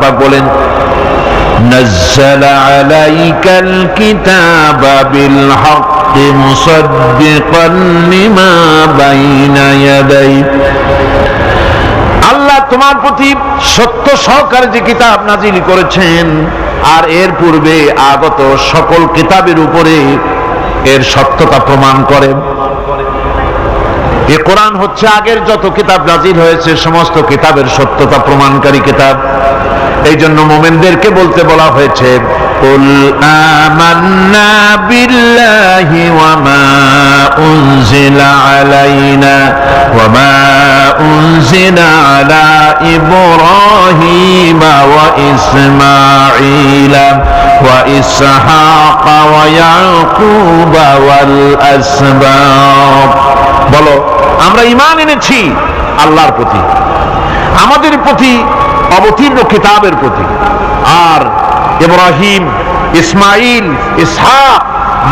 পাক বলেন, নাযালা আলাইকাল কিতাবা বিল হাক্কি মুসাদ্দিকান লিমা বাইনা ইয়াদাইহি, আল্লাহ তোমার প্রতি সত্য সহকারে যে কিতাব নাজিল করেছেন আর এর পূর্বে আগত সকল কিতাবের উপরে এর সত্যতা প্রমাণ করে। এই কোরআন হচ্ছে আগের যত কিতাব নাজিল হয়েছে সমস্ত কিতাবের সত্যতা প্রমাণকারী কিতাব। এই জন্য মুমিনদেরকে বলতে বলা হয়েছে, কুল আমান্না বিল্লাহি ওয়া মা উনজিলা আলাইনা ওয়া মা উনজিলা আলা ইব্রাহিমা ওয়া ইসমাঈলা ওয়া ইসহাকা ওয়া ইয়াকুবা ওয়াল আসবাত। বলো, আমরা ঈমান এনেছি আল্লাহর প্রতি, আমাদের প্রতি অবতীর্ণ কিতাবের প্রতি, আর ইব্রাহিম, ইসমাইল, ইসহাক,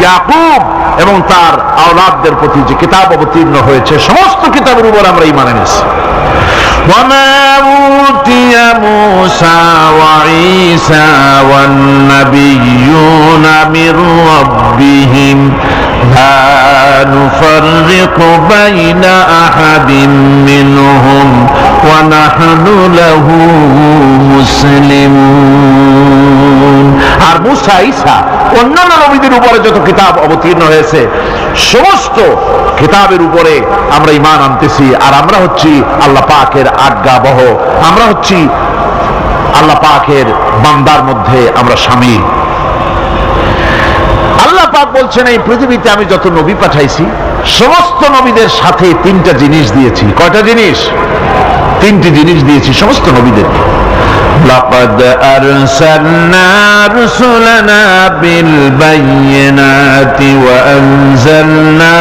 ইয়াকুব এবং তার আওলাদদের প্রতি যে কিতাব অবতীর্ণ হয়েছে সমস্ত কিতাবের উপর আমরা ঈমান এনেছি। وما أوتي موسى وعيسى والنبيون من ربهم لا نفرق بين أحد منهم ونحن له مسلمون। আর মুসা, ঈসা, অন্যান্য নবীদের উপরে যত কিতাব অবতীর্ণ হয়েছে সমস্ত কিতাবের উপরে আমরা ঈমান আনতেছি, আর আমরা হচ্ছি আল্লাহ পাকের আজ্ঞাবহ, আমরা হচ্ছি আল্লাহ পাকের বান্দার মধ্যে আমরা শামিল। আল্লাহ পাক বলছেন, এই পৃথিবীতে আমি যত নবী পাঠাইছি সমস্ত নবীদের সাথে তিনটা জিনিস দিয়েছি। কয়টা জিনিস? তিনটি জিনিস দিয়েছি সমস্ত নবীদেরকে। لقد أرسلنا رسلنا بالبينات وأنزلنا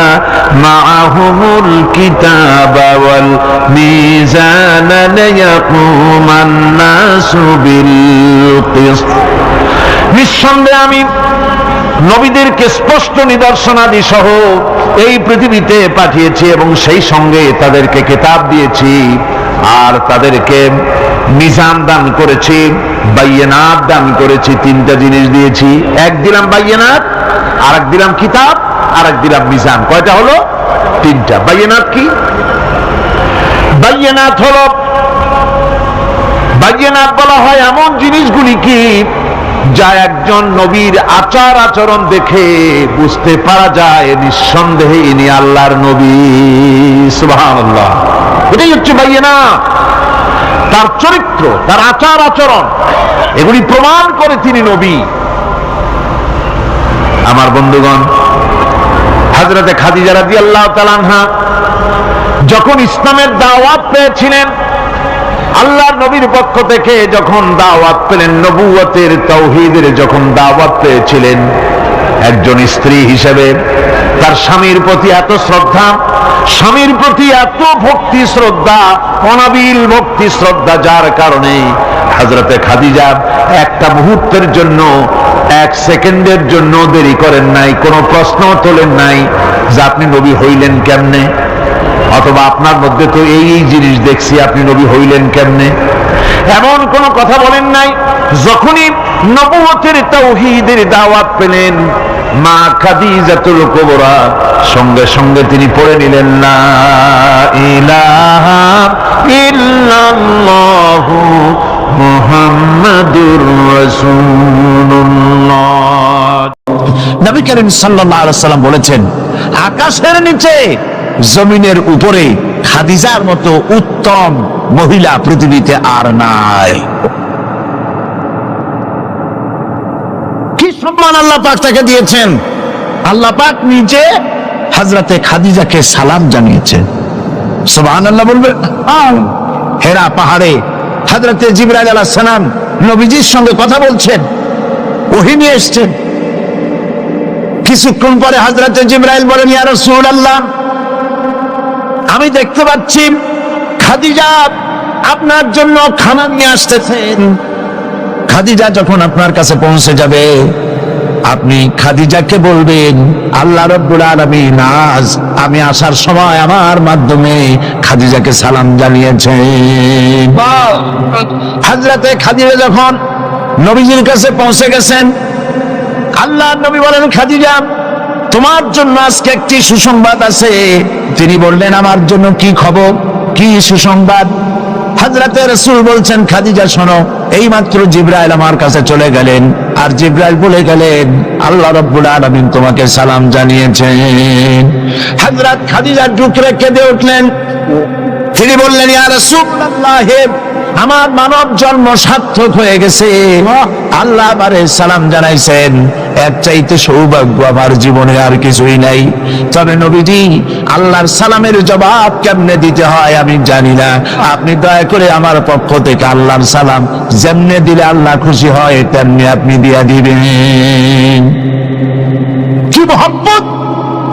معهم الكتاب والميزان ليقوم الناس بالقسط। নিঃসন্দেহে আমি নবীদেরকে স্পষ্ট নিদর্শনাদি সহ এই পৃথিবীতে পাঠিয়েছি এবং সেই সঙ্গে তাদেরকে কিতাব দিয়েছি আর তাদেরকে মিজান দান করেছি, বাইয়িনাত দান করেছি। তিনটা জিনিস দিয়েছি, এক দিলাম বাইয়িনাত, আর এক দিলাম কিতাব, আর এক দিলাম মিজান। কয়টা হলো? তিনটা। বাইয়িনাত কি? বাইয়িনাত হলো, বাইয়িনাত বলা হয় এমন জিনিসগুলি কি যা একজন নবীর আচার আচরণ দেখে বুঝতে পারা যায় নিঃসন্দেহে ইনি আল্লাহর নবী। সুবহানাল্লাহ, এটাই হচ্ছে বাইয়িনাত। তার চরিত্র, তার আচার আচরণ এগুলি প্রমাণ করে তিনি নবী। আমার বন্ধুগণ, হযরতে খাদিজা রাদিয়াল্লাহু তাআলা আনহা যখন ইসলামের দাওয়াত পেয়েছিলেন, আল্লাহর নবীর পক্ষ থেকে যখন দাওয়াত পেলেন, নবুয়তের তাওহীদের যখন দাওয়াত পেয়েছিলেন, একজন স্ত্রী হিসেবে তার স্বামীর প্রতি এত শ্রদ্ধা, স্বামীর প্রতি এত ভক্তি শ্রদ্ধা, অনাবিল ভক্তি শ্রদ্ধা, যার কারণে হযরতে খাদিজা একটা মুহূর্তের জন্য, এক সেকেন্ডের জন্য দেরি করেন নাই, কোনো প্রশ্ন তোলেন নাই যে আপনি নবী হইলেন কেমনে, অথবা আপনার মধ্যে তো এই জিনিস দেখছি, আপনি নবী হইলেন কেমনে, এমন কোনো কথা বলেন নাই। যখনই নবুয়তের তাওহীদের দাওয়াত পেলেন, মা খাদিজাতুল কুবরা সঙ্গে সঙ্গে তিনি পড়ে নিলেন, লা ইলাহা ইল্লাল্লাহু মুহাম্মাদুর রাসূলুল্লাহ। নবী করিম সাল্লাল্লাহু আলাইহি ওয়াসাল্লাম বলেছেন, আকাশের নিচে জমিনের উপরে খাদিজার মতো উত্তম মহিলা পৃথিবীতে আর নাই। কি সম্মান আল্লাহ পাক তাকে দিয়েছেন! আল্লাহ পাক নিজে হযরতে খাদিজাকে সালাম জানিয়েছেন। সুবহানাল্লাহ বলবে। হেরা পাহাড়ে হযরতে জিবরাইল আলাইহিস সালাম নবীজির সঙ্গে কথা বলছেন, ওহী নিয়ে এসেছেন। কিছুক্ষণ পরে হযরতে জিবরাইল বলেন, ইয়া রাসূলুল্লাহ, আমি দেখতে পাচ্ছি খাদিজা আপনার জন্য খানা নিয়ে আসতেছেন। খাদিজা যখন আপনার কাছে পৌঁছে যাবে, আপনি খাদিজাকে বলবেন, আল্লাহ রাব্বুল আলামিন আজ আমি আসার সময় আমার মাধ্যমে খাদিজাকে সালাম জানিয়েছেন। হযরতে খাদিজা যখন নবীজির কাছে পৌঁছে গেছেন, আল্লাহর নবী বলেন, খাদিজা তোমার জন্য আজকে একটি সুসংবাদ আছে। তিনি বললেন, আমার জন্য কি খবর, কি সুসংবাদ? হযরতে রাসূল বলছেন, খাদিজা শোনো, এইমাত্র জিবরাইল আমার কাছে চলে গেলেন, আর জিবরাইল বলে গেলেন আল্লাহ রাব্বুল আলামিন তোমাকে সালাম জানিয়েছেন। হযরত খাদিজা ডুকরে কেঁদে উঠলেন। তিনি বললেন, ইয়া রাসূলুল্লাহ, আমার মানব জন্ম সার্থক হয়ে গেছে, আল্লাহ আমারে সালাম জানাইছেন, এর চাইতে সৌভাগ্য আমার জীবনে আর কিছুই নাই। তবে নবীজি, আল্লাহর সালামের জবাব কেমনে দিতে হয় আমি জানি না, আপনি দয়া করে আমার পক্ষ থেকে আল্লাহর সালাম যেমনে দিলে আল্লাহ খুশি হয় তেমনি আপনি দিয়া দিবেন। কি মহব্বত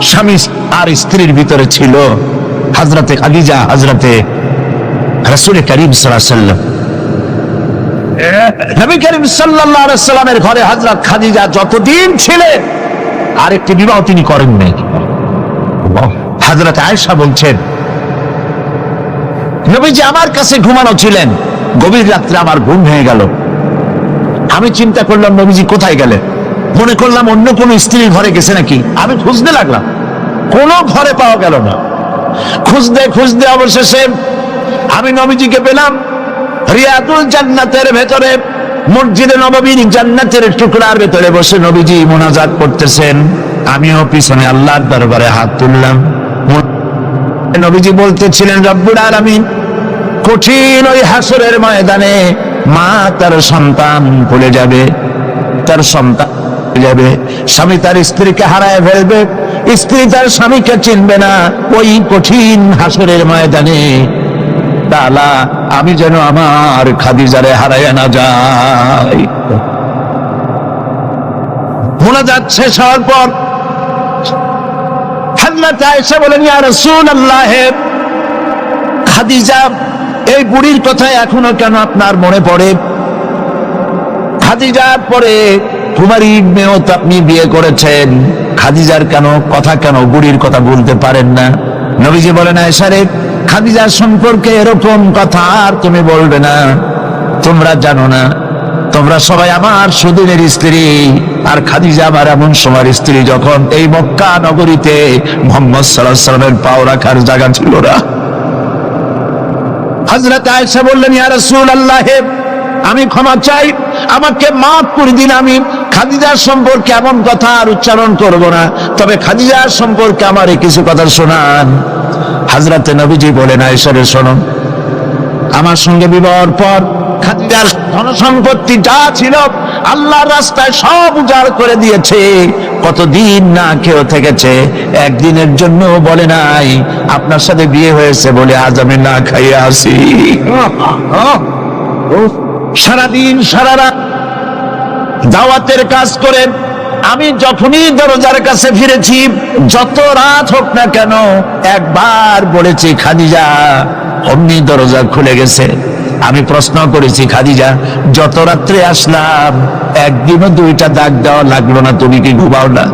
স্বামী আর স্ত্রীর ভিতরে ছিল। হযরতে খাদিজা হযরতে রাসূল করিম সাল্লাল্লাহু আলাইহি ওয়াসাল্লাম, নবী করিম সাল্লাল্লাহু আলাইহি ওয়াসাল্লামের ঘরে হযরত খাদিজা যতদিন ছিলেন আরেকটি বিবাহ তিনি করেন নাই। হযরত আয়েশা বলছেন, নবীজি আমার কাছে ঘুমানো ছিলেন, গভীর রাত্রে আমার ঘুম ভেঙে গেল। আমি চিন্তা করলাম নবীজি কোথায় গেলেন, মনে করলাম অন্য কোন স্ত্রীর ঘরে গেছে নাকি। আমি খুঁজতে লাগলাম, কোনো ঘরে পাওয়া গেল না। খুঁজতে খুঁজতে অবশেষে আমি নবীজিকে পেলাম রিয়াদুল জান্নাতের ভেতরে, মসজিদে নববীর জান্নাতের টুকরার ভেতরে বসে নবীজি মুনাজাত করতেছেন। আমিও পিছনে আল্লাহর দরবারে হাত তুললাম। নবীজি বলতেছিলেন, রব্বুল আলামিন কঠিন ওই হাসরের ময়দানে মা তার সন্তান ভুলে যাবে, তার সন্তান যাবে, স্বামী তার স্ত্রীকে হারায় ফেলবে, স্ত্রী তার স্বামীকে চিনবে না। ওই কঠিন হাসরের ময়দানে তাআলা আমি যেন আমার খাদিজারে হারায় না যাই। মুনাজাত শেষ হওয়ার পর হযরত আয়েশা বলেন, ইয়া রাসূলুল্লাহ, খাদিজা এই বুড়ির কথা এখনো কেন আপনার মনে পড়ে? খাদিজার পরে কুমারী মেয়েও তো আপনি বিয়ে করেছেন, খাদিজার কেন কথা, কেন বুড়ির কথা বলতে পারেন না? নবীজি বলেন, আয়েশা রে, খাদিজার সম্পর্কে এরকম কথা আর তুমি বলবে না। তোমরা জানো না, তোমরা সবাই আমার সুদিনের স্ত্রী, আর খাদিজা আমার এমন সময়ের স্ত্রী যখন এই মক্কা নগরীতে মুহাম্মদ সাল্লাল্লাহু আলাইহি ওয়াসাল্লামের পাও রাখার জায়গা ছিল না। হযরত আয়েশা বললেন, ইয়া রাসূলুল্লাহ, আমি ক্ষমা চাই, আমাকে মাফ করে দিন। আমি খাদিজার সম্পর্কে এমন কথা আর উচ্চারণ করব না, তবে খাদিজার সম্পর্কে আমার কিছু কথা শোনান। হযরতে নবীজি বলেন, আয়েশা রে শোনো, আমার সঙ্গে বিবাহের পর খাদিজার ধন সম্পত্তি যা ছিল আল্লাহর রাস্তায় সব উজাড় করে দিয়েছে। কতদিন না খেয়ে থেকেছে, একদিনের জন্য বলে নাই আপনার সাথে বিয়ে হয়েছে বলে আজ আমি না খাইয়ে আসি। সারাদিন সারা রাত দাওয়াতের কাজ করে আমি যখনই দরজার কাছে ফিরেছি, যত রাত হোক না কেন, একবার বলেছি খাদিজা, অমনি দরজা খুলে গেছে। আমি প্রশ্ন করেছি, খাদিজা যত রাত্রে আসলাম একদিনও দুইটা দাগ দেওয়া লাগলো না, তুমি কি ঘুমাও না?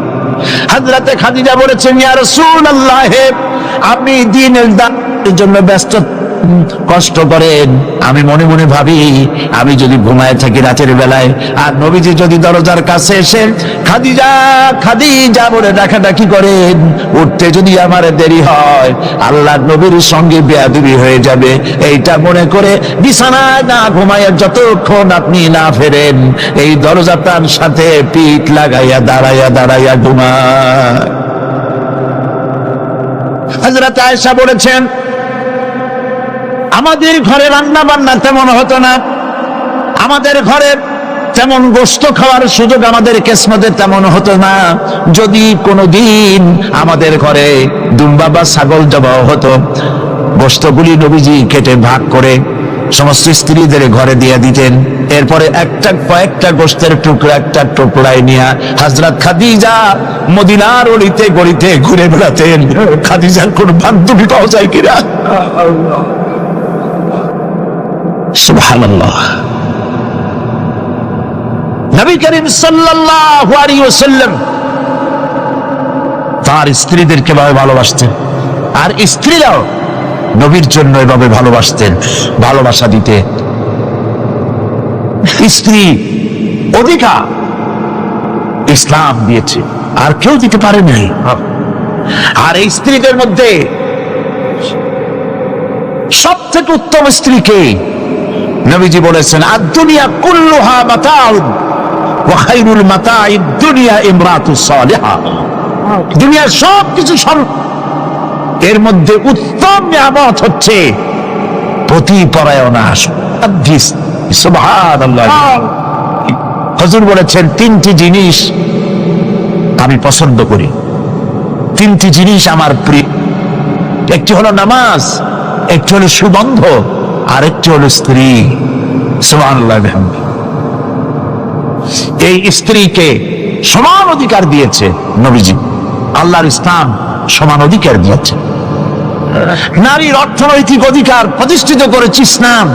হযরতে খাদিজা বলেছেন, ইয়া রাসূলুল্লাহ, আপনি দিনের দানের জন্য ব্যস্ত, কষ্ট করেন, আমি মনে মনে ভাবি আমি যদি ঘুমায় থাকি রাতের বেলায়, আর নবীজি যদি দরজার কাছে এসে খাদিজা খাদিজা বলে ডাকাডাকি করেন, উঠতে যদি আমার দেরি হয় আল্লাহর নবীর সঙ্গে বেয়াদবি হয়ে যাবে, এইটা মনে করে বিছানায় না ঘুমায় যতক্ষণ আপনি না ফেরেন এই দরজাটার সাথে পিঠ লাগাইয়া দাঁড়াইয়া দাঁড়াইয়া ঘুমায়। হযরত আয়েশা বলেছেন, আমাদের ঘরে রান্না বান্না তেমন হতো না, আমাদের ঘরে তেমন গোশত খাওয়ার সুযোগ আমাদের কিসমতে তেমন হতো না। যদি কোনোদিন আমাদের ঘরে দুম্বা বা ছাগল জবাহ হতো, গোশতগুলি নবীজি কেটে ভাগ করে সমস্ত স্ত্রীদের ঘরে দিয়ে দিতেন। এরপরে কয়েকটা গোশতের টুকরা একটা টুকরায় নিয়ে হযরত খাদিজা মদিনার অলিতে গলিতে ঘুরে বেড়াতেন। খাদিজার কোন বান্ধবী পাওয়া যায় কিনা? সুবহানাল্লাহ। নবী করিম সাল্লাল্লাহু আলাইহি ওয়াসাল্লাম তার স্ত্রীদেরকে ভাবে ভালোবাসতেন, আর স্ত্রীরাও নবীর জন্য এভাবে ভালোবাসতেন, ভালোবাসা দিতে। স্ত্রী অধিকার ইসলাম দিয়েছে, আর কেউ দিতে পারে নাই। আর এই স্ত্রীদের মধ্যে সবথেকে উত্তম স্ত্রীকে নবীজি বলেছেন, আদ-দুনিয়া কুল্লুহা মাতাউন ওয়া খায়রুল মাতাইদ দুনিয়া ইমরাতুস সালিহা। দুনিয়ার সবকিছু এর মধ্যে উত্তম নিয়ামত হচ্ছে পতিপরায়ণা। সুবহানাল্লাহ। হুজুর বলেছেন, তিনটি জিনিস আমি পছন্দ করি, তিনটি জিনিস আমার প্রিয়। একটি হলো নামাজ, একটি হলো সুগন্ধ, আর একটি হলো স্ত্রী। সুবহানাল্লাহ। এই স্ত্রীকে সমান অধিকার দিয়েছে নবীজি। আল্লাহর ইসলাম সমান অধিকার দিয়েছে। নারীর অর্থনৈতিক অধিকার প্রতিষ্ঠিত করেছে ইসলাম,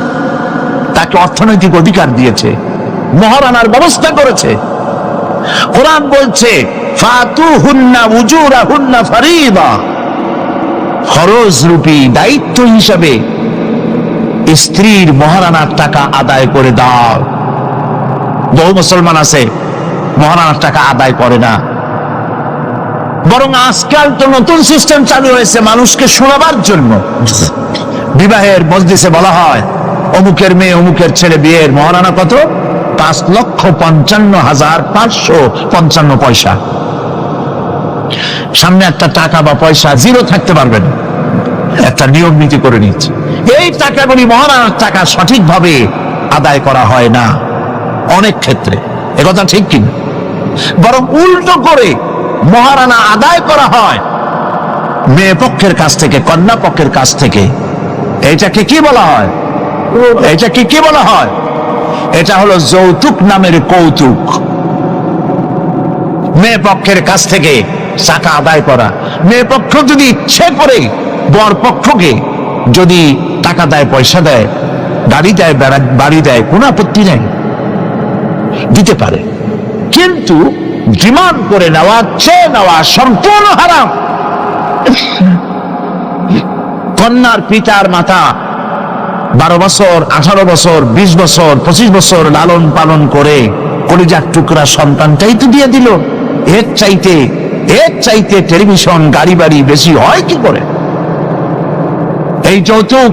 তাকে অর্থনৈতিক অধিকার দিয়েছে, মহারানার ব্যবস্থা করেছে। কোরআন বলছে, ফাতুহুন্না উজুরাহুন্না ফারিদা, ফরজ রূপী দায়িত্ব হিসাবে স্ত্রীর মহারানার টাকা আদায় করে দাও। বহু মুসলমান আছে মহারানার টাকা আদায় করে না, বরং আজকাল তো নতুন সিস্টেম চালু হয়েছে মানুষকে শোনাবার জন্য। বিবাহের মজলিসে বলা হয়, অমুকের মেয়ে অমুকের ছেলে বিয়ের মহারানা কত? 5,55,555 পয়সা। সামনে একটা টাকা বা পয়সা জিরো থাকতে পারবেন, একটা নিয়ম নীতি করে নিচ্ছে। এই টাকাগুলি মহারানার টাকা সঠিকভাবে আদায় করা হয় না অনেক ক্ষেত্রে, একথা ঠিক কিনা? বরং উল্টো করে মহারানা আদায় করা হয় মেয়ে পক্ষের কাছ থেকে, কন্যা পক্ষের কাছ থেকে। এইটাকে কি বলা হয়? এইটাকে কি বলা হয়? এটা হলো যৌতুক নামের কৌতুক। মেয়ে পক্ষের কাছ থেকে টাকা আদায় করা। মেয়ে পক্ষ যদি ইচ্ছে করে বর পক্ষকে যদি টাকা দেয়, পয়সা দেয়, গাড়ি দেয়, বাড়ি দেয়, কোনো আপত্তি নেই, দিতে পারে। কিন্তু ডিমান্ড করে নেওয়া, চেয়ে নেওয়া সম্পূর্ণ হারাম। কন্যার পিতার মাতা 12 বছর, 18 বছর, 20 বছর, 25 বছর লালন পালন করে কলিজার টুকরা সন্তানটাই তো দিয়ে দিল। এর চাইতে টেলিভিশন, গাড়ি বাড়ি বেশি হয় কি করে? এই যৌতুক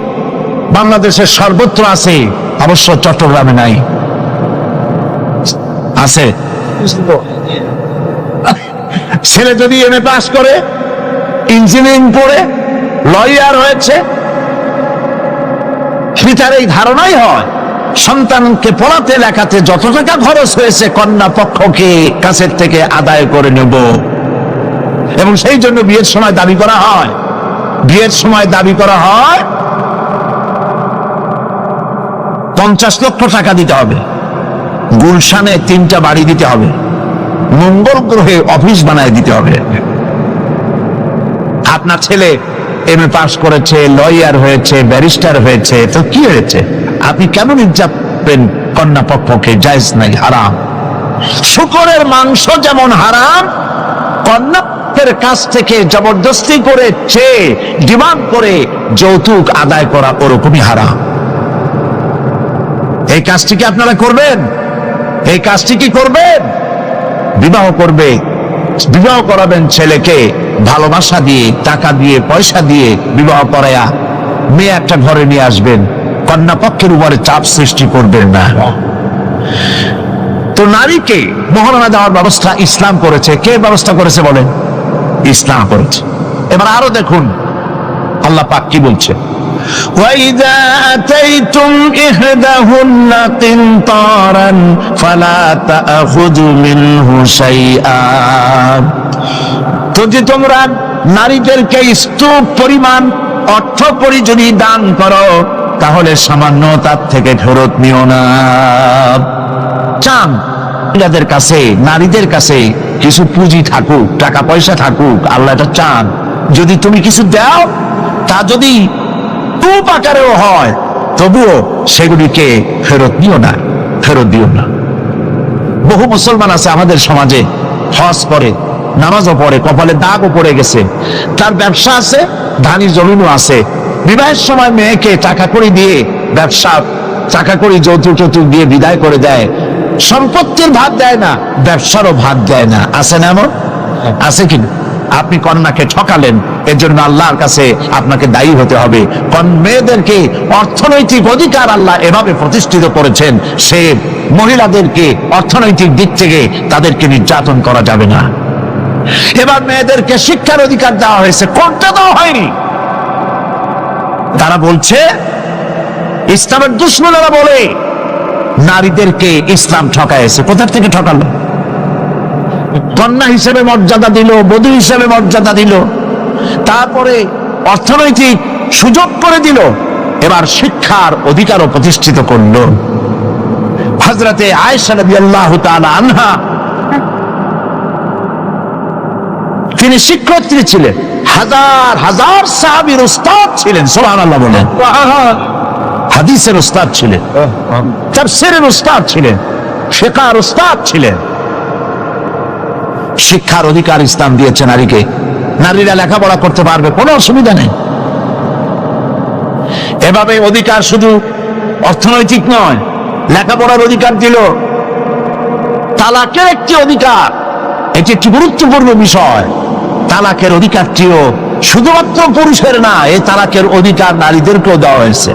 বাংলাদেশের সর্বত্র আছে, অবশ্য চট্টগ্রামে নাই, আছে। ছেলে যদি এমএ পাস করে, ইঞ্জিনিয়ারিং পড়ে লয়ার হয়েছে, পিতার এই ধারণাই হয় সন্তানকে পড়াতে লেখাতে যত টাকা খরচ হয়েছে কন্যা পক্ষকে কাছের থেকে আদায় করে নেব। এবং সেই জন্য বিয়ের সময় দাবি করা হয়, 50 লক্ষ টাকা দিতে হবে, গুলশানে 3টা বাড়ি দিতে হবে, মঙ্গল গ্রহে অফিস বানায় দিতে হবে। আপনার ছেলে এমএ পাস করেছে, লয়ার হয়েছে, ব্যারিস্টার হয়েছে, তো কি হয়েছে? আপনি কেন নির্যাতন কন্যা পক্ষকে? জায়েজ নাই, হারাম। শুকরের মাংস যেমন হারাম, কন্যার কাছ থেকে জবরদস্তি করে চেয়ে ডিমান্ড করে যৌতুক আদায় করা ওরকমই হারাম। এই কাজটি কি আপনারা করবেন? এই কাজটি কি করবেন? বিবাহ করাবেন ছেলেকে ভালোবাসা দিয়ে, টাকা দিয়ে, পয়সা দিয়ে বিবাহ করায়া মেয়ে একটা ঘরে নিয়ে আসবেন, কন্যা পক্ষের উপরে চাপ সৃষ্টি করবেন না। তো নারীকে মহারানা দেওয়ার ব্যবস্থা ইসলাম করেছে। কে ব্যবস্থা করেছে বলেন? ইসলাম করেছে। এবার আরো দেখুন আল্লাহ পাক কি বলছে, وَإِذَا آتَيْتُمْ إِحْدَاهُنَّ قِنطَارًا فَلَا تَأْخُذُوا مِنْهُ شَيْئًا। যদি তোমরা নারীদেরকে স্তূপ পরিমাণ অর্থ পরি যদি দান করো, তাহলে সামান্য তার থেকে ফেরত নিও না। চান নারীদের কাছে কিছু পুঁজি থাকুক, টাকা পয়সা থাকুক, আল্লাহ এটা চান। যদি তুমি কিছু দাও, তা যদি টুপ আকারেও হয়, তবুও সেগুলিকে ফেরত দিও না। বহু মুসলমান আছে আমাদের সমাজে, হজ করে, নামাজও পড়ে, কপালে দাগও পড়ে গেছে, তার ব্যবসা আছে, ধানি জমিনও আছে, বিবাহের সময় মেয়েকে টাকা করে দিয়ে ব্যবসা টাকা করি যৌতুক টৌতুক দিয়ে বিদায় করে দেয়, সম্পত্তির ভাগ দেয় না, ব্যবসারও ভাগ দেয় না। আছে না এমন? আছে কিনা? আপনি কন্যাকে ঠকালেন, এর জন্য আল্লাহর কাছে আপনাকে দায়ী হতে হবে। মেয়েদেরকে অর্থনৈতিক অধিকার আল্লাহ এভাবে প্রতিষ্ঠিত করেছেন, সে মহিলাদেরকে অর্থনৈতিক দিক থেকে তাদেরকে নির্যাতন করা যাবে না। এবার মেয়েদেরকে শিক্ষার অধিকার দেওয়া হয়েছে, কোনটা দেওয়া হয়নি। তারা বলছে, ইসলামের দুশ্মনেরা বলে নারীদেরকে ইসলাম ঠকাইছে। কোথা থেকে ঠকালো? কন্যা হিসেবে মর্যাদা দিল, বধূ হিসেবে মর্যাদা দিল, তারপরে অর্থনৈতিক সুযোগ করে দিল, এবার শিক্ষার অধিকারও প্রতিষ্ঠিত করল। হযরতে আয়েশা রাদিয়াল্লাহু তাআলা আনহা, তিনি শিক্ষয়িত্রী ছিলেন, হাজার হাজার সাহাবীর উস্তাদ ছিলেন। সুবহানাল্লাহ বলেন। হাদিসের উস্তাদ ছিলেন, তাফসীরের উস্তাদ ছিলেন, ফিকহের উস্তাদ ছিলেন। শিক্ষার অধিকার ইসলাম দিয়েছে নারীকে। নারীরা লেখাপড়া করতে পারবে, কোনো অসুবিধা নেই। এভাবে অধিকার শুধু অর্থনৈতিক নয়, লেখাপড়ার অধিকার দিল, তালাকের একটি অধিকার, এটি একটি গুরুত্বপূর্ণ বিষয়। তালাকের অধিকারটিও শুধুমাত্র পুরুষের না, এই তালাকের অধিকার নারীদেরকেও দেওয়া হয়েছে।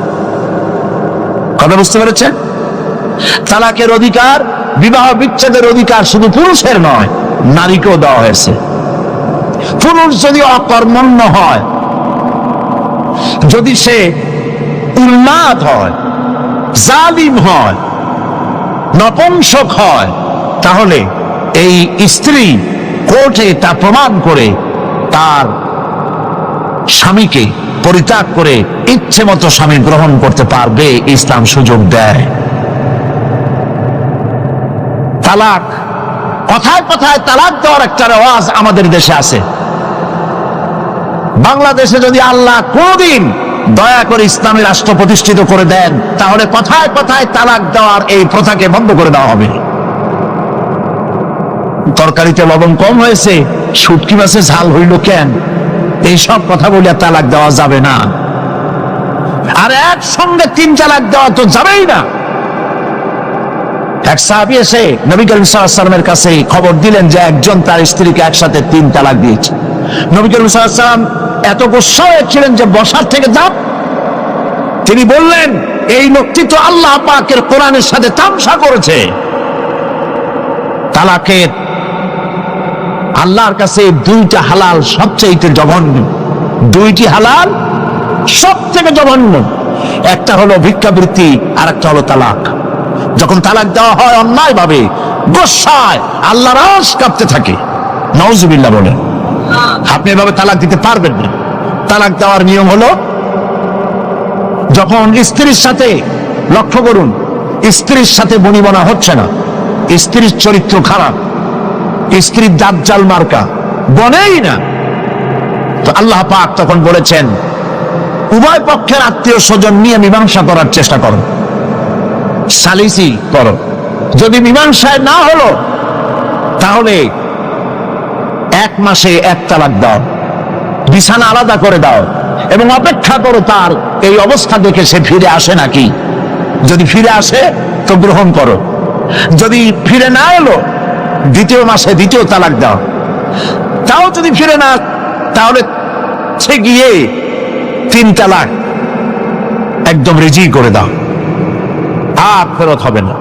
কথা বুঝতে পেরেছেন? তালাকের অধিকার, বিবাহ বিচ্ছেদের অধিকার শুধু পুরুষের নয়, নারীকেও দেওয়া হয়েছে। পুরুষ যদি অকর্মণ্য হয়, যদি সে উন্মাদ হয়, জালিম হয়, নপুংসক হয়, তাহলে এই স্ত্রী কোর্টে তা প্রমাণ করে তার স্বামীকে পরিত্যাগ করে ইচ্ছে মতো স্বামী গ্রহণ করতে পারবে, ইসলাম সুযোগ দেয়। তালাক, কথায় কথায় তালাক দেওয়ার একটা রেওয়াজ আমাদের দেশে আছে। বাংলাদেশে যদি আল্লাহ কোনদিন দয়া করে ইসলামী রাষ্ট্র প্রতিষ্ঠিত করে দেন, তাহলে কথায় কথায় তালাক দেওয়ার এই প্রথাকে বন্ধ করে দেওয়া হবে। তরকারিতে লবণ কম হয়েছে, শুটকি মাছে ঝাল হইল কেন, এইসব কথা বলে তালাক দেওয়া যাবে না। আর একসঙ্গে 3 তালাক দেওয়া তো যাবেই না। এক সাহাবী এসে নবী করিম সাল্লাল্লাহু আলাইহি ওয়াসাল্লামের কাছে খবর দিলেন যে একজন তার স্ত্রীকে একসাথে 3 তালাক দিয়েছে। নবী করিম সাল্লাল্লাহু আলাইহি ওয়াসাল্লাম এত গোসা হয়েছিলেন যে বসার থেকে যান। তিনি বললেন, এই লোকটি তো আল্লাহ পাকের কোরআনের সাথে তামসা করেছে। তালাকের আল্লাহর কাছে 2টা হালাল সবচেয়ে জঘন্য, 2টি হালাল সব থেকে জঘন্য। একটা হলো ভিক্ষাবৃত্তি, আর একটা হলো তালাক। যখন তালাক দেওয়া হয় অন্যায় ভাবে, গোসায় আল্লাহর আরশ কাঁপতে থাকে। নাউজুবিল্লাহ বলেন। আপনি এভাবে তালাক দিতে পারবেন না। তালাক দেওয়ার নিয়ম হলো, যখন স্ত্রীর সাথে, লক্ষ্য করুন, স্ত্রীর সাথে বনিবনা হচ্ছে না, স্ত্রীর চরিত্র খারাপ, স্ত্রীর দাজ্জাল মার্কা, বনেই না, তো আল্লাহ পাক তখন বলেছেন, উভয় পক্ষের আত্মীয় স্বজন নিয়ে মীমাংসা করার চেষ্টা করো, সালিসি করো। যদি মীমাংসায় না হলো, তাহলে 1 মাসে 1 তালাক দাও, বিছানা আলাদা করে দাও, এবং অপেক্ষা করো তার এই অবস্থা দেখে সে ফিরে আসে নাকি। যদি ফিরে আসে তো গ্রহণ করো, যদি ফিরে না এলো 2য় মাসে 2য় তালাক দাও। তাও যদি ফিরে না, তাহলে সে গিয়ে 3 তালাক একদম রেজি করে দাও, আর ফেরত হবে না।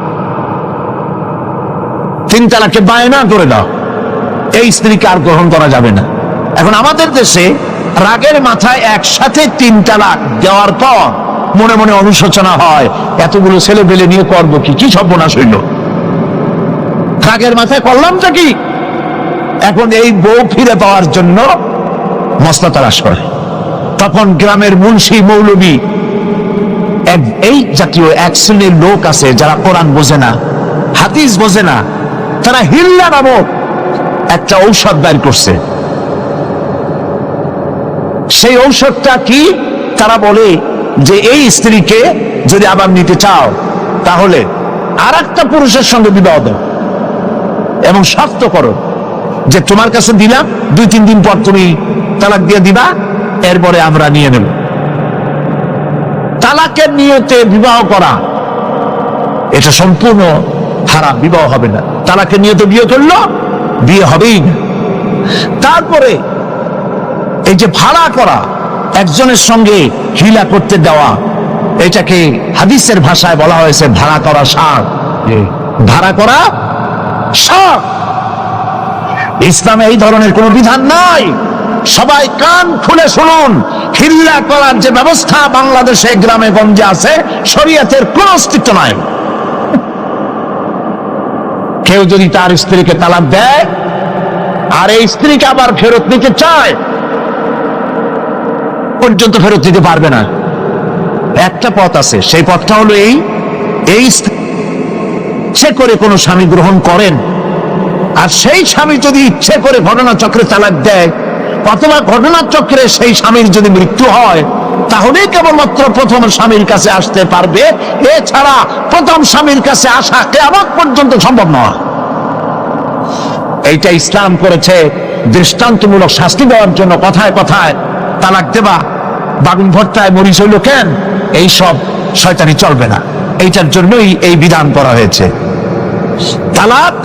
3 তালাকে বায়না করে দাও, এই স্ত্রীকে আর গ্রহণ করা যাবে না। এখন আমাদের দেশে রাগের মাথায় একসাথে 3 তালাক দেওয়ার পর মনে মনে অনুশোচনা হয়, এতগুলো ছেলে পেলে নিয়ে করবো কি, কি সর্বনাশ হইল, রাগের মাথায় করলামটা কি। এখন এই বউ ফিরে পাওয়ার জন্য মসলা তালাশ করে। তখন গ্রামের মুন্সি মৌলবী, এই জাতীয় 1 শ্রেণীর লোক আছে যারা কোরআন বোঝে না, হাদিস বোঝে না, তারা হিল্লা নামক একটা ঔষধ বের করছে। সেই ঔষধটা কি? তারা বলে যে এই স্ত্রীকে যদি আবার নিতে চাও, তাহলে আর একটা পুরুষের সঙ্গে বিবাহ দাও, এবং শর্ত করো যে তোমার কাছে দিলাম, 2-3 দিন পর তুমি তালাক দিয়ে দিবা, এরপরে আমরা নিয়ে নেব। তালাকের নিয়তে বিবাহ করা এটা সম্পূর্ণ হারাম, বিবাহ হবে না। তালাকে নিয়ে তো বিয়ে করলো, বিয়ে হবেই না। তারপরে এই যে ভাড়া করা, একজনের সঙ্গে হিলা করতে দেওয়া, এটাকে হাদিসের ভাষায় বলা হয়েছে ভাড়া করা শাক। ভাড়া করা শাক। ইসলামে এই ধরনের কোনো বিধান নাই। সবাই কান খুলে শুনুন, হিল্লা করার যে ব্যবস্থা বাংলাদেশে গ্রামে গঞ্জে আছে, শরীয়তের কোন অস্তিত্ব নাই। কেউ যদি তার স্ত্রীকে তালাক দেয় আর এই স্ত্রীকে আবার ফেরত নিতে চায়, পর্যন্ত ফেরত দিতে পারবে না। একটা পথ আছে, সেই পথটা হলো এই ইচ্ছে করে কোনো স্বামী গ্রহণ করেন, আর সেই স্বামী যদি ইচ্ছে করে ঘটনাচক্রে তালাক দেয়, অথবা ঘটনাচক্রে সেই স্বামীর যদি মৃত্যু হয়, তাহলে কেবলমাত্র প্রথম স্বামীর কাছে আসতে পারবে। এছাড়া প্রথম স্বামীর কাছে আসা কিয়ামত পর্যন্ত সম্ভব নয়। এইটা ইসলাম করেছে দৃষ্টান্তমূলক শাস্তি দেওয়ার জন্য। কথায় কথায় তালাক দেবা, বাগুন ভর্তায় মরিচ হইল কেন, এই সব শয়তানি চলবে না। এইটার জন্যই এই বিধান করা হয়েছে। তালাক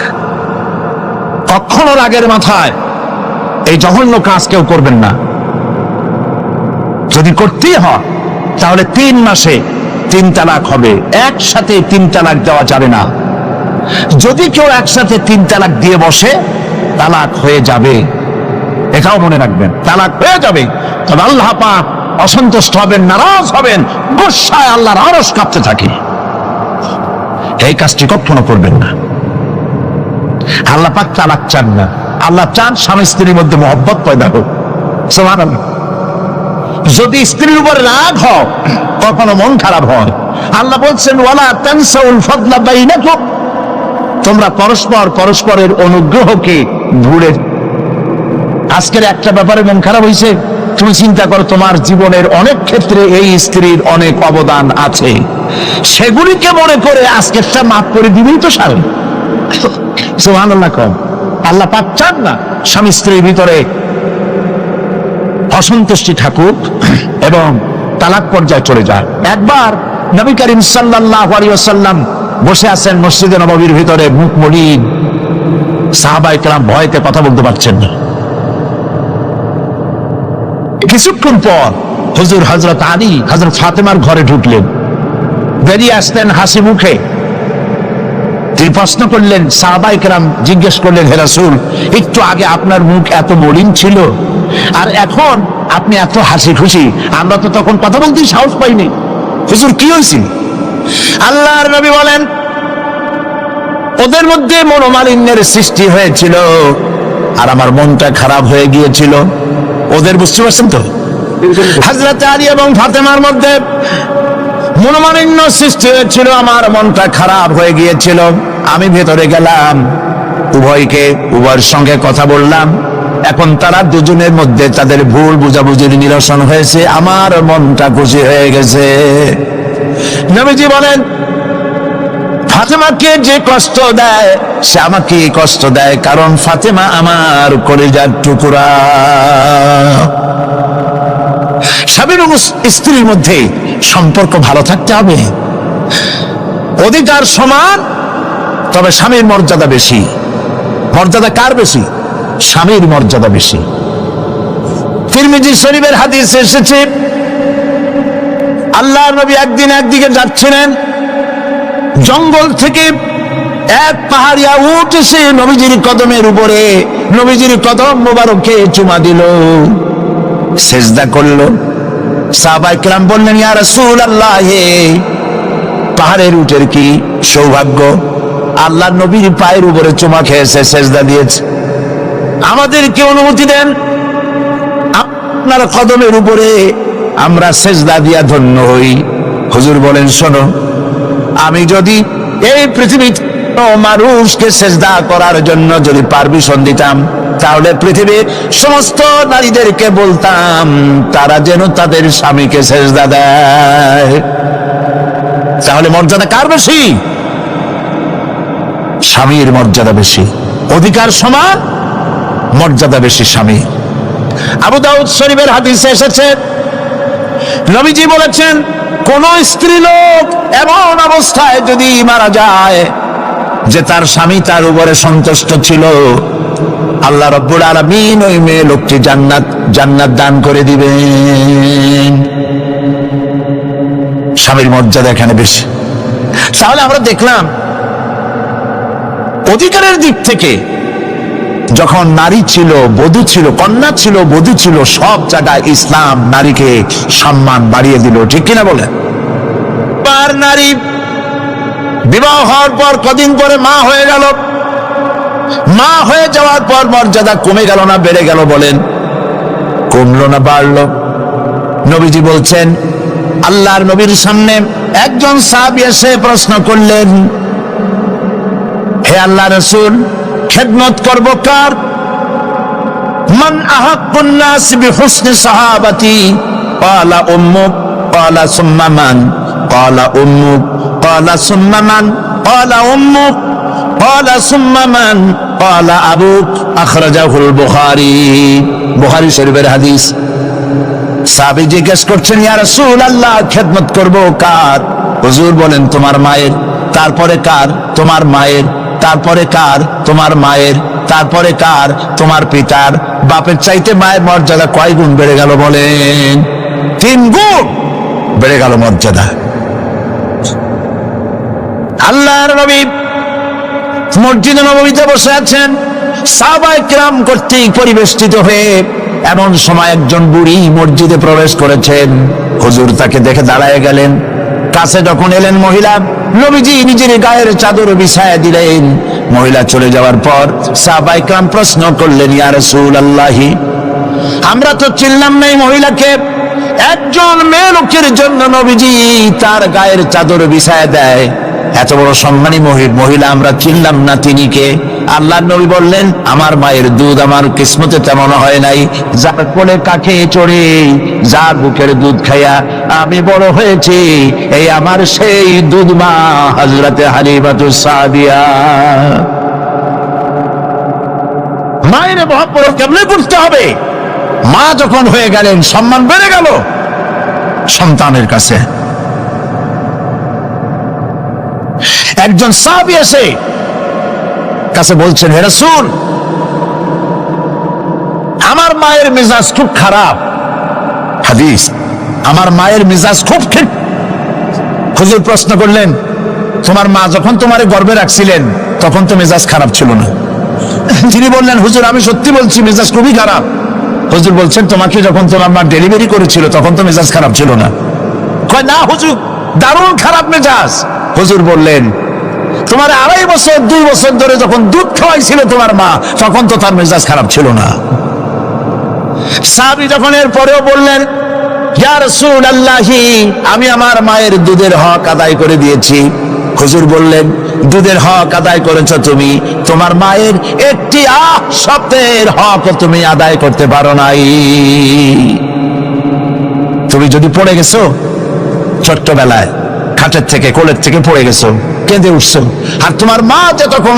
কখনো রাগের মাথায় এই জঘন্য কাজ কেউ করবেন না। যদি করতেই হয় তাহলে 3 মাসে 3 তালাক হবে, একসাথে 3 তালাক দেওয়া যাবে না। যদি কেউ একসাথে 3 তালাক দিয়ে বসে, তালাক হয়ে যাবে, এটাও মনে রাখবেন। তালাক হয়ে যাবে, তবে আল্লাহ পাক অসন্তুষ্ট হবেন, নারাজ হবেন, গোসায় আল্লাহর আরশ কাঁপতে থাকে। এই কাজটি কখনো করবেন না। আল্লাহ পাক তালাক চান না। আল্লাহ চান স্বামী স্ত্রীর মধ্যে মহব্বত পয়দা হোক। সুবহানাল্লাহ। যদি স্ত্রীর উপর রাগ হয়, কখনো মন খারাপ হয়, আল্লাহ বলছেন ওয়ালা তানসাউল ফাদলা বাইনাকুম, তোমরা পরস্পর পরস্পরের অনুগ্রহকে ভুলে। আজকের একটা ব্যাপারে মন খারাপ হয়েছে, তুমি চিন্তা করো তোমার জীবনের অনেক ক্ষেত্রে এই স্ত্রীর অনেক অবদান আছে, সেগুলিকে মনে করে আজকেরটা মাফ করে দিবেই তো সারে। সুবহানাল্লাহ। কম আল্লাহ পাক চান না স্বামী স্ত্রীর ভিতরে অসন্তুষ্টি থাকুক এবং তালাক পর্যায়ে চলে যায়। একবার নবী করিম সাল্লাল্লাহু আলাইহি ওয়াসাল্লাম বসে আছেন মসজিদে নববীর ভিতরে, মুখ মলিন, সাহাবায়ে কেরাম ভয়তে কথা বলতে পারছেন না। কিছুক্ষণ পর হুজুর হযরত আলী হযরত ফাতেমার ঘরে ঢুকলেন, বেরিয়ে আসতেন হাসি মুখে। তিনি প্রশ্ন করলেন, সাহাবায়ে কেরাম জিজ্ঞেস করলেন, হে রাসূল, একটু আগে আপনার মুখ এত মলিন ছিল, আর এখন আপনি এত হাসি খুশি, আমরা তো তখন কথা বলতেই সাহস পাইনি। হুজুর কি হয়েছে? আল্লাহর নবী বলেন, ওদের মধ্যে মনোমালিন্যের সৃষ্টি হয়েছিল আর আমার মনটা খারাপ হয়ে গিয়েছিল। ওদের, বুঝতে পারছেন তো, হযরত আলী এবং ফাতেমার মধ্যে মনোমালিন্য সৃষ্টি হয়েছিল, আমার মনটা খারাপ হয়ে গিয়েছিল। আমি ভেতরে গেলাম, উভয়ের সঙ্গে কথা বললাম। এখন তারা দুজনের মধ্যে তাদের ভুল বুঝাবুঝির নিরসন হয়েছে, আমার মনটা খুশি হয়ে গেছে। নবীজি বলেন, ফাতেমাকে যে কষ্ট দেয় সে আমাকে কষ্ট দেয়, কারণ ফাতেমা আমার কলিজার টুকরা। স্বামী এবং স্ত্রীর মধ্যে সম্পর্ক ভালো থাকতে হবে, অধিকার সমান, তবে স্বামীর মর্যাদা বেশি। মর্যাদা কার বেশি? স্বামীর মর্যাদা বেশি। তিরমিজি শরীফের হাদিসে এসেছে, আল্লাহর নবী একদিন একদিকে যাচ্ছিলেন, জঙ্গল থেকে এক পাহাড়িয়া উট এসে নবীজির কদমের উপরে নবীজির কদম মোবারকে চুমা দিল, সেজদা করলো। সাহাবায়ে কেরাম বললেন, ইয়া রাসূলুল্লাহ, পাহাড়ের উটের কি সৌভাগ্য, আল্লাহর নবীর পায়ের উপরে চুমা খেয়েছে, সেজদা দিয়েছে। আমাদেরকে অনুমতি দেন, আপনার কদমের উপরে আমরা সেজদা দিয়া ধন্য হই। হুজুর বলেন, শোনো, আমি যদি এই পৃথিবীতে মানুষকে সেজদা করার জন্য যদি পারমিশন দিতাম, তাহলে পৃথিবীর সমস্ত নারীদেরকে বলতাম তারা যেন তাদের স্বামীকে সেজদা দেয়। তাহলে মর্যাদা কার বেশি? স্বামীর মর্যাদা বেশি। অধিকার সমান, মর্যাদা বেশি স্বামী। আবু দাউদ শরীফের হাদিসে এসেছে, নবীজি বলেছেন, কোন স্ত্রী লোক এমন অবস্থায় যদি মারা যায় যে তার স্বামী তার উপরে সন্তুষ্ট ছিল, আল্লাহ রাব্বুল আলামিন ওই মেয়ে লোকটি জান্নাত দান করে দিবেন। স্বামীর মর্যাদা এখানে বেশি। তাহলে আমরা দেখলাম অধিকারের দিক থেকে যখন নারী ছিল, বধূ ছিল, কন্যা ছিল, বধূ ছিল, সব জায়গায় ইসলাম নারীকে সম্মান বাড়িয়ে দিল, ঠিক কিনা বলে? আর নারী বিবাহ হওয়ার পর কদিন পরে মা হয়ে গেল, মা হয়ে যাওয়ার পর মর্যাদা কমে গেল না বেড়ে গেল? বলেন, কমলো না বাড়লো? নবীজি বলছেন, আল্লাহর নবীর সামনে একজন সাহাবী এসে প্রশ্ন করলেন, হে আল্লাহ রাসূল, খেদমত করব কার? মান আহাক্কুন নাস বিহুসনি সাহাবাতি? ক্বালা উম্মুক। ক্বালা সুম্মা মান? ক্বালা উম্মুক। ক্বালা সুম্মা মান? ক্বালা উম্মুক। ক্বালা সুম্মা মান? ক্বালা আবুক। আখরাজাহুল বুখারী। বুখারী শরীফের হাদিস। সাহাবী জিজ্ঞেস করছেন, ইয়া রাসূলুল্লাহ, খেদমত করব কার? হুজুর বলেন, তোমার মায়ের। তারপরে কার? তোমার মায়ের। তারপরে কার? তোমার মায়ের। তারপরে কার? তোমার পিতার। বাপের চাইতে মায়ের মর্যাদা কয় গুণ বেড়ে গেল বলেন? 3 গুণ বেড়ে গেল মর্যাদা। আল্লাহর নবী মসজিদে নববীতে বসে আছেন, সাহাবায়ে কিরাম কর্তৃক পরিবেষ্টিত হয়ে এমন সময় একজন বুড়ি মসজিদে প্রবেশ করেছেন। হুজুর তাকে দেখে দাঁড়ায় গেলেন। কাছে যখন এলেন মহিলা, নবীজি নিজের গায়ের চাদর বিছায়া দিলেন। মহিলা চলে যাওয়ার পর সাহাবায়ে কিরাম প্রশ্ন করলেন, ইয়া রাসূলুল্লাহ, আমরা তো চিনলাম না এই মহিলাকে। একজন মেয়ে লোকের জন্য নবীজি তার গায়ের চাদর বিছায়া দেয়, এত বড় সম্মানী মহিলা আমরা চিনলাম না, তিনি কে? আল্লাহর নবী বললেন, আমার মায়ের দুধ আমার কিসমতে তেমন হয় নাই। যার কোলে কাকে চড়ে, যার বুকের দুধ খাইয়া আমি বড় হয়েছি, এই আমার সেই দুধ মা হযরতে হালিমাতুস সাদিয়া। মায়ের মহব্বত কেমনে করতে হবে? মা যখন হয়ে গেলেন, সম্মান বেড়ে গেল সন্তানের কাছে। একজন সাহাবী এসে কাছে বলছেন, হে রাসূল, আমার মায়ের মেজাজ খুব খারাপ। হাদিস, আমার মায়ের মেজাজ খুব ঠিক। হুজুর প্রশ্ন করলেন, তোমার মা যখন তোমারে গর্ভে রাখছিলেন তখন তো মেজাজ খারাপ ছিল না? তিনি বললেন, হুজুর আমি সত্যি বলছি, মেজাজ খুবই খারাপ। হুজুর বলছেন, তোমাকে যখন তোমার মা ডেলিভারি করেছিল তখন তো মেজাজ খারাপ ছিল না? কয়, না হুজুর, দারুণ খারাপ মেজাজ। হুজুর বললেন, তোমার 2.5 বছর 2 বছর ধরে যখন দুধ খাওয়াইছিল তোমার মা, তখন তো তার মেজাজ খারাপ ছিল না। সাহাবী যখন এর পরেও বললেন, ইয়া রাসূলুল্লাহ, আমি আমার মায়ের দুধের হক আদায় করে দিয়েছি। হুজুর বললেন, দুধের হক আদায় করেছো তুমি, তোমার মায়ের একটি সপ্তাহের হক তুমি আদায় করতে পারো নাই। তুমি যদি পড়ে গেছো ছোট্টবেলায়, খাটের থেকে কোলের থেকে পড়ে গেছো, কেঁদে উঠছো, আর তোমার মা যে তখন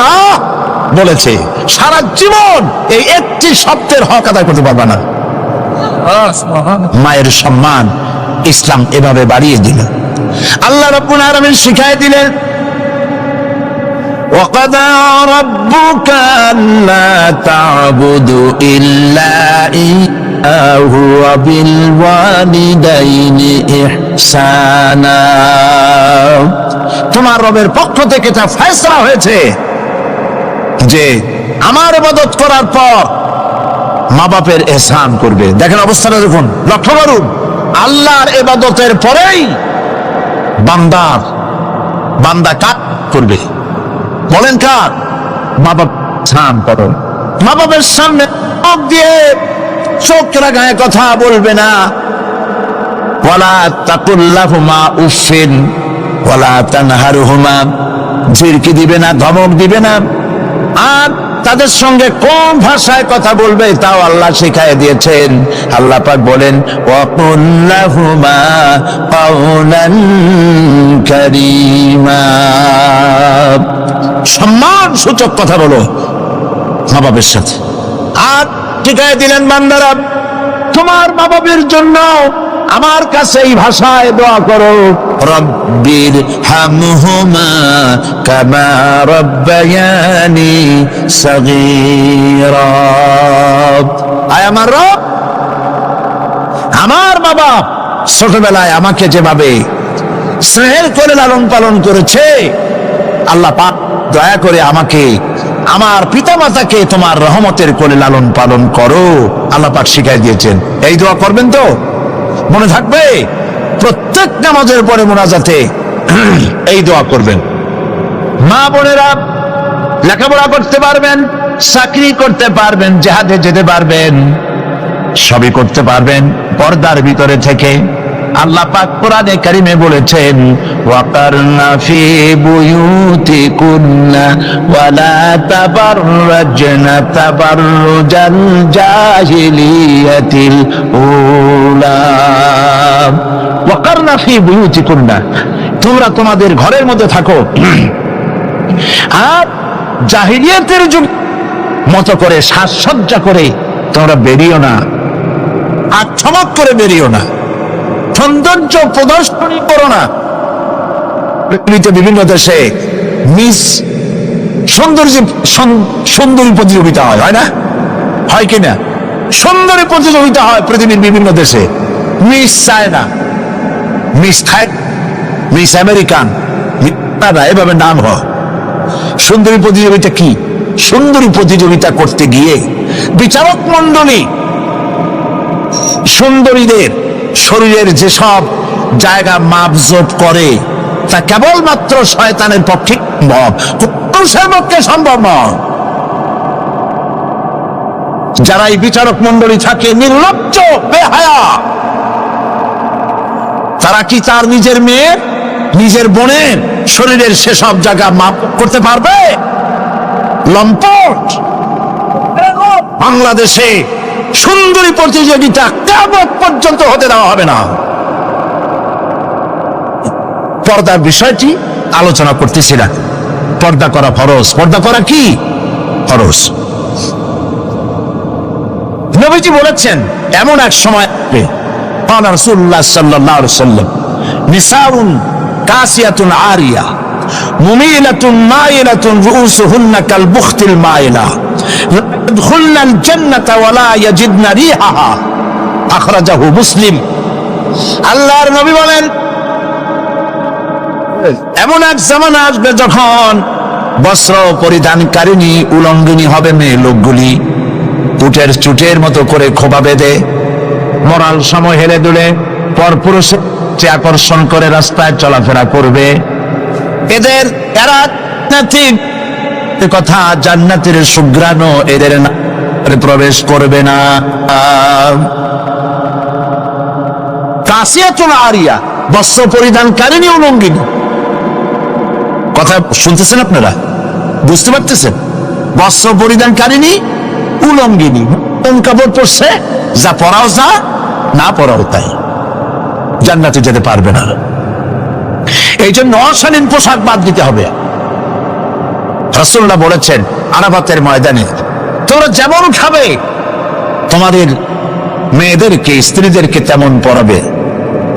বলেছে, সারা জীবন এই একটি শব্দের হক আদায় করতে পারবে না। মায়ের সম্মান ইসলাম এভাবে বাড়িয়ে দিল। আল্লাহ রাব্বুল আলামিন শিখায় দিলেন, وَقَضَى رَبُّكَ أَلَّا تَعْبُدُوا إِلَّا إِيَّاهُ وَبِالْوَالِدَيْنِ إِحْسَانًا। তোমার রবের পক্ষ থেকে তা ফয়সালা হয়েছে যে আমার ইবাদত করার পর মা বাপের ইহসান করবে। দেখেন অবস্থাটা দেখুন, লক্ষ্য করুন, আল্লাহর ইবাদতের পরেই বান্দা কাজ করবে। বলেন কার? মা বাপ ইহসান করো। মা বাপের সামনে চোখ দিয়ে চোখ রাগায় কথা বলবে না। ওয়ালা তাকুল্লাহুমা উফিন ওয়ালা তানহারহুমা, ঝিরকি দিবে না, ধমক দিবে না। আর তাদের সঙ্গে কোন ভাষায় কথা বলবে তাও আল্লাহ শিখায় দিয়েছেন। আল্লাহ পাক বলেন, ওয়াকুল্লাহুমা কাওলান কারীমা, সম্মান সূচক কথা বলো মা বাবার সাথে। আর শিখায় দিলেন, বান্দারা তোমার মা বাবার জন্য আমার কাছে এই ভাষায় দোয়া করো, রব্বির হামহুমা কামা রব্বায়ানি সগীরা। আয় আমার রব, আমার মা বাপ ছোটবেলায় আমাকে যেভাবে স্নেহের করে লালন পালন করেছে, আল্লাহ পাক দয়া করে আমাকে, আমার পিতা মাতাকে তোমার রহমতের কোলে লালন পালন করো। আল্লাহ পাক শিখাই দিয়েছেন। এই দোয়া করবেন তো? মনে থাকবে? প্রত্যেক নামাজের পরে মুনাজাতে এই দোয়া করবেন। মা বোনেরা লেখাপড়া করতে পারবেন, চাকরি করতে পারবেন, জিহাদে যেতে পারবেন, সবই করতে পারবেন পর্দার ভিতরে থেকে। আল্লাহ পাক কোরআনে কারিমে বলেছেন, ওয়াকারনা ফি বুয়ুতিকুন্না ওয়ালা তাবাররাজনা তাবাররুজাল জাহিলিয়াতিল উলা। ওয়াকারনা ফি বুয়ুতিকুন্না, তোমরা তোমাদের ঘরের মধ্যে থাকো, আর জাহিলিয়াতের যুগ মতো করে সাজসজ্জা করে তোমরা বেরিও না, আর চমক করে বেরিও না, সৌন্দর্য প্রদর্শনী করো না। পৃথিবীতে বিভিন্ন দেশে মিস সুন্দরী প্রতিযোগিতা হয় না? হয় কিনা? সুন্দরী প্রতিযোগিতা হয় পৃথিবীর বিভিন্ন দেশে। মিস চায়না, মিস থাই, মিস আমেরিকান, এভাবে নাম হয়। সুন্দরী প্রতিযোগিতা কি? সুন্দরী প্রতিযোগিতা করতে গিয়ে বিচারক মণ্ডলী সুন্দরীদের শরীরের যেসব জায়গা মাপজোপ করে, তা কেবলমাত্র শয়তানের পক্ষে সম্ভব, পুরুষের পক্ষে সম্ভব নয়। যারা এই বিচারক মণ্ডলী থাকে নির্লজ্জ বেহায়া, তারা কি তার নিজের মেয়ের, নিজের বোনের শরীরের সেসব জায়গা মাপ করতে পারবে? লম্পট। বাংলাদেশে সুন্দরী প্রতিযোগিতা কিয়ামত পর্যন্ত হতে দেওয়া হবে না। পর্দার বিষয়টি আলোচনা করতেছি না। পর্দা করা ফরজ। পর্দা করা কি? ফরজ। নবীজি বলেছেন, এমন এক সময় আসবে, রাসূলুল্লাহ সাল্লাল্লাহু আলাইহি ওয়াসাল্লাম, নিসাউন কাসিয়াতুন আরিয়া মুমিলাতুন মাইলাতুন রুউসুহুন্না কাল বুখতিল মাইলা ইয়াদখুলনাল জান্নাতা ওয়া লা ইয়াজিদনা রিহাহা। আখরাজাহু মুসলিম। আল্লাহর নবী বলেন, এমন এক জামানা আসবে যখন বস্ত্র পরিধানকারিণী উলঙ্গিনী হবে মেয়ে লোকগুলি, উটের চুটের মতো করে খোপা বেঁধে মরাল সময় হেলে দুলে পরপুরুষে আকর্ষণ করে রাস্তায় চলাফেরা করবে। এদের এরা কথা, জান্নাতের সুঘ্রাণ এদের প্রবেশ করবে না। কাসিয়াতুন আরিয়া, বস্ত্র পরিধানকারিণী উলঙ্গিনী। কথা শুনতেছেন আপনারা? বুঝতে পারতেছেন? বস্ত্র পরিধানকারিণী উলঙ্গিনী, কোন কাপড় পরছে, যা পরাও যা, না পরাও তাই, জান্নাতে যেতে পারবে না। এই জন্য অশালীন পোশাক বাদ দিতে হবে। রাসূলুল্লাহ বলেছেন আরাফাতের ময়দানে, তোমরা যেমন খাবে তোমাদের মেয়েদেরকে, স্ত্রীদেরকে তেমন পরাবে।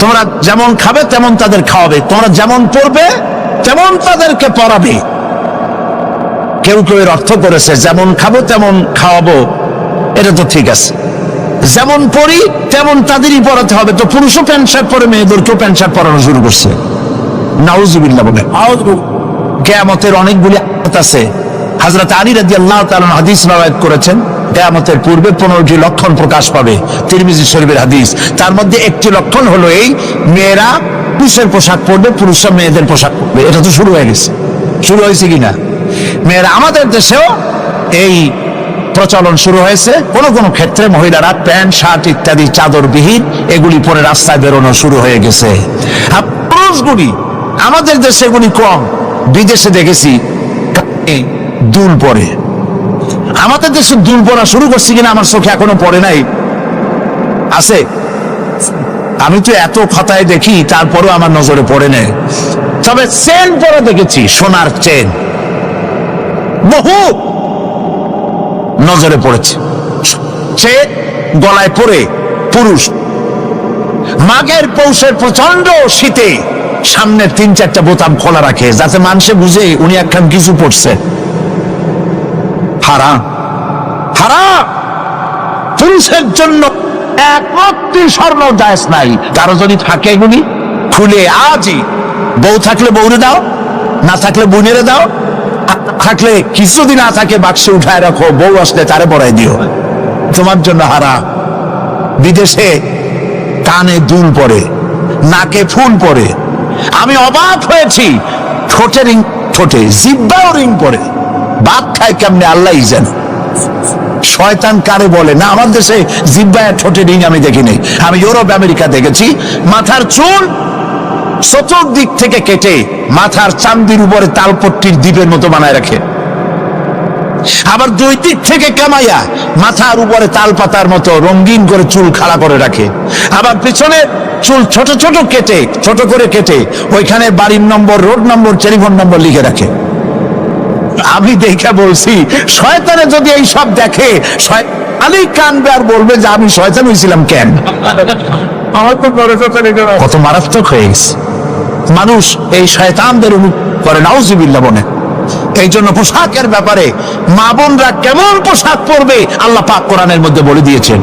তোমরা যেমন খাবে তেমন তাদের খাওয়াবে। তোমরা যেমন পড়বে তেমন তাদেরকে পড়াবে। কেউ কেউ এর অর্থ করেছে যেমন খাবো তেমন খাওয়াবো, এটা তো ঠিক আছে। যেমন পড়ি তেমন তাদেরই পড়াতে হবে। তো পুরুষও প্যান্ট শার্ট পরে মেয়েদেরকেও প্যান্ট শার্ট পরানো শুরু করছে। নাউজুবিল্লাহ বলে। কিয়ামতের অনেকগুলি আয়াত আছে। হযরত আলী রাদিয়াল্লাহু তাআলা হাদিস রওয়ায়াত করেছেন, কিয়ামতের পূর্বে 15টি লক্ষণ প্রকাশ পাবে। তিরমিজি শরীফের হাদিস। তার মধ্যে একটি লক্ষণ হলো এই, মেয়েরা পুরুষের পোশাক পরবে, পুরুষরা মেয়েদের পোশাক পরবে। এটা তো শুরু হয়ে গেছে। শুরু হয়েছে কিনা? মেয়েরা, আমাদের দেশেও এই প্রচলন শুরু হয়েছে। কোনো কোনো ক্ষেত্রে মহিলারা প্যান্ট শার্ট ইত্যাদি চাদরবিহীন এগুলি পরে রাস্তায় বেরোনো শুরু হয়ে গেছে। পুরুষগুলি, আমাদের দেশে এগুলি কম, বিদেশে দেখেছি দুল পরে। আমাদের দেশে দুল পরা শুরু করছি কিনা আমার চোখে এখনো পড়ে নাই। আছে? আমি তো এত খাতায় দেখি, তারপরেও আমার নজরে পড়ে নেই। তবে চেন পরে দেখেছি, সোনার চেন বহু নজরে পড়েছে। সে গলায় পরে পুরুষ, মাঘের পৌষের প্রচন্ড শীতে সামনের 3-4টা বোতাম খোলা রাখে, যাতে মানুষে বুঝে উনি একখান কিছু পড়ছে। হারাম, হারাম। পুরুষের জন্য এক রত্তি স্বর্ণ জায়েজ নাই। কারো যদি থাকে এগুলি খুলে আজই, বউ থাকলে বউরে দাও, না থাকলে বোনেরে দাও, থাকলে কিছু যদি না থাকে বাক্সে উঠায় রাখো, বউ আসলে তারে পড়াই দিও, তোমার জন্য হারাম। বিদেশে কানে দুল পড়ে, নাকে ফুল পড়ে, আমি অবাক হয়েছি। ঠোঁটে রিং, ঠোঁটে জিব্বাও রিং পড়ে, ভাত খায় কেমনে আল্লাহই জানে। শয়তান কারে বলে না, আমার দেশে জিব্বায় ঠোঁটে রিং আমি দেখি নাই। আমি ইউরোপ আমেরিকা দেখেছি, মাথার চুল চতুর্দিক থেকে কেটে মাথার চান্দির উপরে তালপট্টির দ্বীপের মতো বানায় রাখে, আবার দুই দিক থেকে কামাইয়া মাথার উপরে তাল পাতার মতো রঙিন করে চুল খাড়া করে রাখে, আবার পিছনে চুল ছোট ছোট কেটে, ছোট করে কেটে ওইখানে বাড়ির নম্বর, রোড নম্বর, টেলিফোন নম্বর লিখে রাখে। আমি দেখে বলছি, শয়তানে যদি এই সব দেখে আলী কানবে আর বলবে যে আমি শয়তান হয়েছিলাম কেন। কত মারাত্মক হয়ে গেছে মানুষ এই শয়তানদের করে, নাউজুবিল্লাহ বলে। এই জন্য পোশাকের ব্যাপারে মা বোনরা কেমন পোশাক পরবে আল্লাহ পাক কোরআনের মধ্যে বলে দিয়েছেন।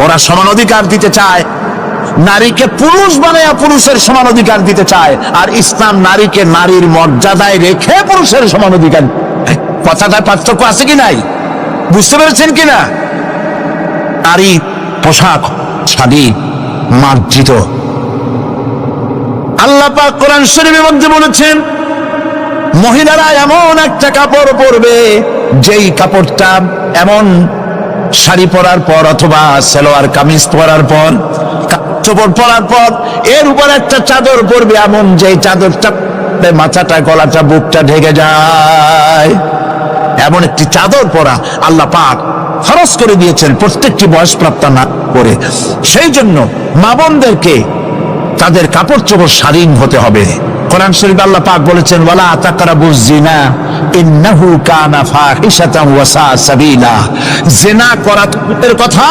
ওরা সমান অধিকার দিতে চায়, নারীকে পুরুষ বানায়া পুরুষের সমান অধিকার দিতে চায়, আর ইসলাম নারীকে নারীর মর্যাদায় রেখে পুরুষের সমান অধিকার। কথাটায় পার্থক্য আছে কি নাই, বুঝতে পেরেছেন কিনা? নারী পোশাক শাড়ি মার্জিত। আল্লাহ পাক কোরআন শরীফের মধ্যে বলেছেন, মহিলারা এমন একটা কাপড় পরবে যেই কাপড়টা এমন শাড়ি পরার পর অথবা সালোয়ার কামিজ পরার পর, কাপড় পরার পর এর উপর একটা চাদর পরবে এমন যেই চাদরটা মাথাটা, গলাটা, বুকটা ঢেকে যায়। এমন একটি চাদর পরা আল্লাহ পাক ফরজ করে দিয়েছেন প্রত্যেকটি বয়সপ্রাপ্ত না করে। সেই জন্য মা বোনদেরকে তাদের কাপড় চোপড় শালীন হতে হবে। কোরআন শরীফ আল্লাহ পাক বলেছেন, ওয়ালা তাকরাবুজ জিনা ইন্নাহু কানা ফাহিশাতান ওয়া সা সাবিলা। জিনা করার কথা,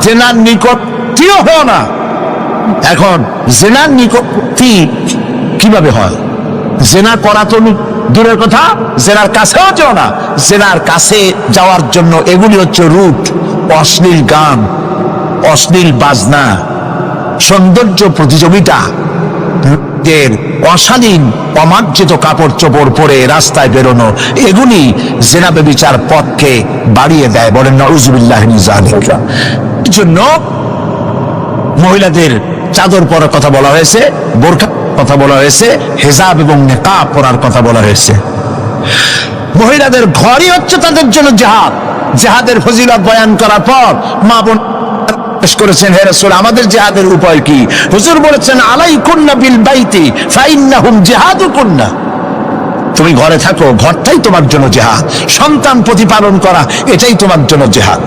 জিনার নিকটটিও হয় না। এখন জিনার নিকটটি কিভাবে হয়? জিনা করা তো দূরের কথা, জেনার কাছেও যাও না। জেনার কাছে যাওয়ার জন্য এগুলি হচ্ছে রুট, অশ্লীল গান, অশ্লীল বাজনা, সৌন্দর্য প্রতিযোগিতা, অশালীন অমার্জিত কাপড় চোপড় পরে রাস্তায় বেরোনো, এগুলি জেনা ব্যভিচার পথকে বাড়িয়ে দেয়। বলেন নাউজুবিল্লাহি মিন যালিক। এই জন্য মহিলাদের চাদর পরার কথা বলা হয়েছে, বোরকা কথা বলা হয়েছে, হিজাব এবং নিকাব পরার কথা বলা হয়েছে। মহিলাদের ঘরই হচ্ছে তাদের জন্য জিহাদ। জিহাদের ফজিলত বয়ান করার পর মা বোন করেছেন, হে রাসূল আমাদের জিহাদের উপায় কি? হুজুর বলেছেন, আলাইকুন্না বিল বাইতি ফাইন্নাহুম জিহাদুকুন্না। তুমি ঘরে থাকো, ঘরটাই তোমার জন্য জিহাদ। সন্তান প্রতিপালন করা এটাই তোমার জন্য জিহাদ।